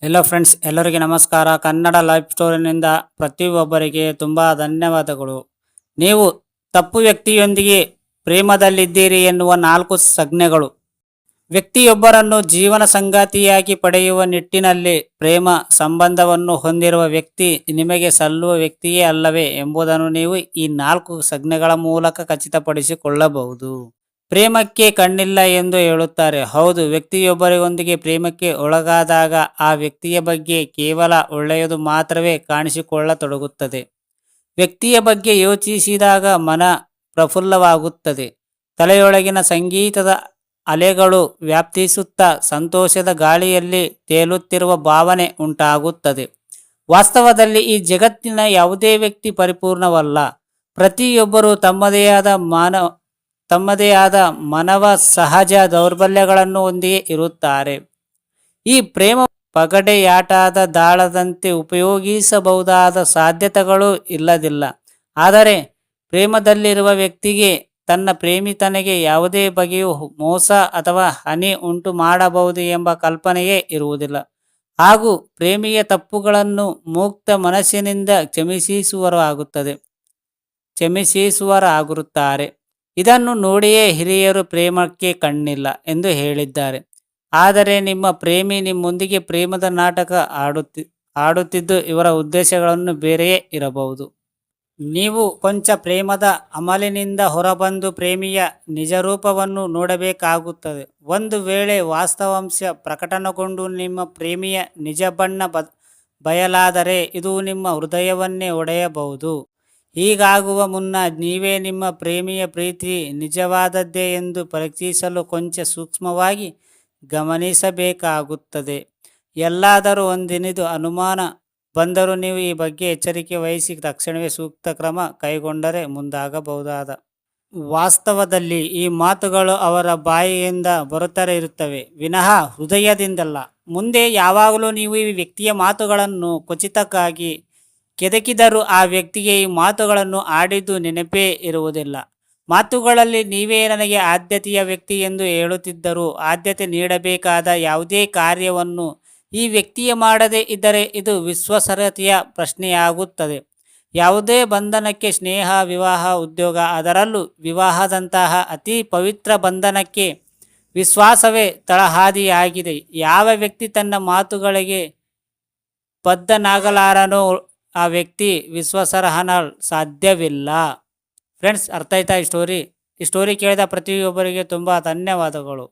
Hello friends, ಎಲ್ಲರಿಗೆ ನಮಸ್ಕಾರ. Kannada life ಸ್ಟೋರಿನಿಂದ ಪ್ರತಿಯೊಬ್ಬರಿಗೆ ತುಂಬ ಧನ್ಯವಾದಗಳು. ನೀವು ತಪ್ಪು ವ್ಯಕ್ತಿಯೊಂದಿಗೆ ಪ್ರೇಮದಲ್ಲಿದ್ದೀರಿ ಎನ್ನುವ 4 ಸಂಜ್ಞೆಗಳು. ವ್ಯಕ್ತಿಯೊಬ್ಬರನ್ನು ಜೀವನ ಸಂಗಾತಿಯಾಗಿ ಪಡೆಯುವ ನಿಟ್ಟಿನಲ್ಲಿ ಪ್ರೇಮ ಸಂಬಂಧವನ್ನು ಹೊಂದಿರುವ ವ್ಯಕ್ತಿ ನಿಮಗೆ ಸಲ್ಲುವ ವ್ಯಕ್ತಿಯೇ ಅಲ್ಲವೇ ಎಂಬುದನ್ನು ನೀವು ಈ 4 ಸಂಜ್ಞೆಗಳ ಮೂಲಕ ಖಚಿತಪಡಿಸಿಕೊಳ್ಳಬಹುದು. ಪ್ರೇಮಕ್ಕೆ ಕಣ್ಣಿಲ್ಲ ಎಂದು ಹೇಳುತ್ತಾರೆ. ಹೌದು, ವ್ಯಕ್ತಿಯೊಬ್ಬರೊಂದಿಗೆ ಪ್ರೇಮಕ್ಕೆ ಒಳಗಾದಾಗ ಆ ವ್ಯಕ್ತಿಯ ಬಗ್ಗೆ ಕೇವಲ ಒಳ್ಳೆಯದು ಮಾತ್ರವೇ ಕಾಣಿಸಿಕೊಳ್ಳತೊಡಗುತ್ತದೆ. ವ್ಯಕ್ತಿಯ ಬಗ್ಗೆ ಯೋಚಿಸಿದಾಗ ಮನ ಪ್ರಫುಲ್ಲವಾಗುತ್ತದೆ. ತಲೆಯೊಳಗಿನ ಸಂಗೀತದ ಅಲೆಗಳು ವ್ಯಾಪಿಸುತ್ತಾ ಸಂತೋಷದ ಗಾಳಿಯಲ್ಲಿ ತೇಲುತ್ತಿರುವ ಭಾವನೆ ಉಂಟಾಗುತ್ತದೆ. ವಾಸ್ತವದಲ್ಲಿ ಈ ಜಗತ್ತಿನ ಯಾವುದೇ ವ್ಯಕ್ತಿ ಪರಿಪೂರ್ಣವಲ್ಲ. ಪ್ರತಿಯೊಬ್ಬರೂ ತಮ್ಮದೇ ಆದ ಮಾನವ ಸಹಜ ದೌರ್ಬಲ್ಯಗಳನ್ನು ಹೊಂದಿಯೇ ಇರುತ್ತಾರೆ. ಈ ಪ್ರೇಮ ಪಗಡೆಯಾಟದ ದಾಳದಂತೆ ಉಪಯೋಗಿಸಬಹುದಾದ ಸಾಧ್ಯತೆಗಳು ಇಲ್ಲದಿಲ್ಲ. ಆದರೆ ಪ್ರೇಮದಲ್ಲಿರುವ ವ್ಯಕ್ತಿಗೆ ತನ್ನ ಪ್ರೇಮಿತನಿಗೆ ಯಾವುದೇ ಬಗೆಯ ಮೋಸ ಅಥವಾ ಹಾನಿ ಉಂಟು ಮಾಡಬಹುದು ಎಂಬ ಕಲ್ಪನೆಯೇ ಇರುವುದಿಲ್ಲ. ಹಾಗೂ ಪ್ರೇಮಿಯ ತಪ್ಪುಗಳನ್ನು ಮುಕ್ತ ಮನಸ್ಸಿನಿಂದ ಕ್ಷಮಿಸುವರಾಗುತ್ತಾರೆ. ಇದನ್ನು ನೋಡಿಯೇ ಹಿರಿಯರು ಪ್ರೇಮಕ್ಕೆ ಕಣ್ಣಿಲ್ಲ ಎಂದು ಹೇಳಿದ್ದಾರೆ. ಆದರೆ ನಿಮ್ಮ ಪ್ರೇಮಿ ನಿಮ್ಮೊಂದಿಗೆ ಪ್ರೇಮದ ನಾಟಕ ಆಡುತ್ತಿದ್ದು ಇವರ ಉದ್ದೇಶಗಳನ್ನು ಬೇರೆಯೇ ಇರಬಹುದು. ನೀವು ಕೊಂಚ ಪ್ರೇಮದ ಅಮಲಿನಿಂದ ಹೊರಬಂದು ಪ್ರೇಮಿಯ ನಿಜರೂಪವನ್ನು ನೋಡಬೇಕಾಗುತ್ತದೆ. ಒಂದು ವೇಳೆ ವಾಸ್ತವಾಂಶ ಪ್ರಕಟಗೊಂಡು ನಿಮ್ಮ ಪ್ರೇಮಿಯ ನಿಜ ಬಣ್ಣ ಬಯಲಾದರೆ ಇದು ನಿಮ್ಮ ಹೃದಯವನ್ನೇ ಒಡೆಯಬಹುದು. ಹೀಗಾಗುವ ಮುನ್ನ ನೀವೇ ನಿಮ್ಮ ಪ್ರೇಮಿಯ ಪ್ರೀತಿ ನಿಜವಾದದ್ದೇ ಎಂದು ಪರೀಕ್ಷಿಸಲು ಕೊಂಚ ಸೂಕ್ಷ್ಮವಾಗಿ ಗಮನಿಸಬೇಕಾಗುತ್ತದೆ. ಎಲ್ಲಾದರೂ ಒಂದಿನಿದು ಅನುಮಾನ ಬಂದರೂ ನೀವು ಈ ಬಗ್ಗೆ ಎಚ್ಚರಿಕೆ ವಹಿಸಿ ತಕ್ಷಣವೇ ಸೂಕ್ತ ಕ್ರಮ ಕೈಗೊಂಡರೆ ಮುಂದಾಗಬಹುದಾದ. ವಾಸ್ತವದಲ್ಲಿ ಈ ಮಾತುಗಳು ಅವರ ಬಾಯಿಯಿಂದ ಬರುತ್ತಲೇ ಇರುತ್ತವೆ ವಿನಃ ಹೃದಯದಿಂದಲ್ಲ. ಮುಂದೆ ಯಾವಾಗಲೂ ನೀವು ಈ ವ್ಯಕ್ತಿಯ ಮಾತುಗಳನ್ನು ಖಚಿತಕ್ಕಾಗಿ ಕೆದಕಿದರೂ ಆ ವ್ಯಕ್ತಿಗೆ ಈ ಮಾತುಗಳನ್ನು ಆಡಿದ್ದು ನೆನಪೇ ಇರುವುದಿಲ್ಲ. ಮಾತುಗಳಲ್ಲಿ ನೀವೇ ನನಗೆ ಆದ್ಯತೆಯ ವ್ಯಕ್ತಿ ಎಂದು ಹೇಳುತ್ತಿದ್ದರೂ ಆದ್ಯತೆ ನೀಡಬೇಕಾದ ಯಾವುದೇ ಕಾರ್ಯವನ್ನು ಈ ವ್ಯಕ್ತಿಯ ಮಾಡದೇ ಇದ್ದರೆ ಇದು ವಿಶ್ವಾಸಾರ್ಹತೆಯ ಪ್ರಶ್ನೆಯಾಗುತ್ತದೆ. ಯಾವುದೇ ಬಂಧನಕ್ಕೆ ಸ್ನೇಹ, ವಿವಾಹ, ಉದ್ಯೋಗ, ಅದರಲ್ಲೂ ವಿವಾಹದಂತಹ ಅತಿ ಪವಿತ್ರ ಬಂಧನಕ್ಕೆ ವಿಶ್ವಾಸವೇ ತಳಹದಿಯಾಗಿದೆ. ಯಾವ ವ್ಯಕ್ತಿ ತನ್ನ ಮಾತುಗಳಿಗೆ ಬದ್ಧನಾಗಲಾರನೋ ಆ ವ್ಯಕ್ತಿ ವಿಶ್ವಾಸಾರ್ಹನಲ್ಲ ಸಾಧ್ಯವಿಲ್ಲ. ಫ್ರೆಂಡ್ಸ್, ಅರ್ಥ ಆಯ್ತಾ ಈ ಸ್ಟೋರಿ ಕೇಳಿದ ಪ್ರತಿಯೊಬ್ಬರಿಗೆ ತುಂಬ ಧನ್ಯವಾದಗಳು.